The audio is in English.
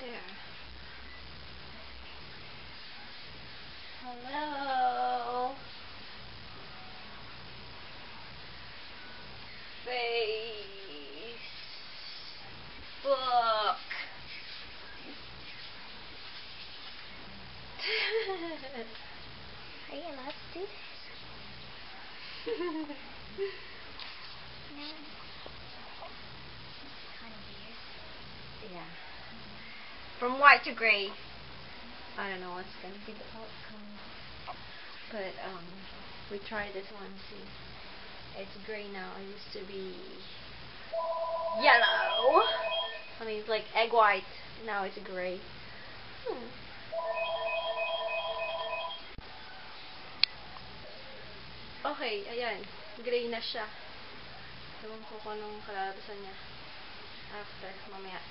There. Hello. Facebook. Are you allowed to do this? No. Kind of weird. Yeah. From white to gray. I don't know what's gonna be the outcome. But we try this one, see. It's gray now. It used to be yellow. I mean, it's like egg white. Now it's gray. Okay, ayan. Gray na siya. Ewan ko kung anong kalalabasan niya. After, mamaya.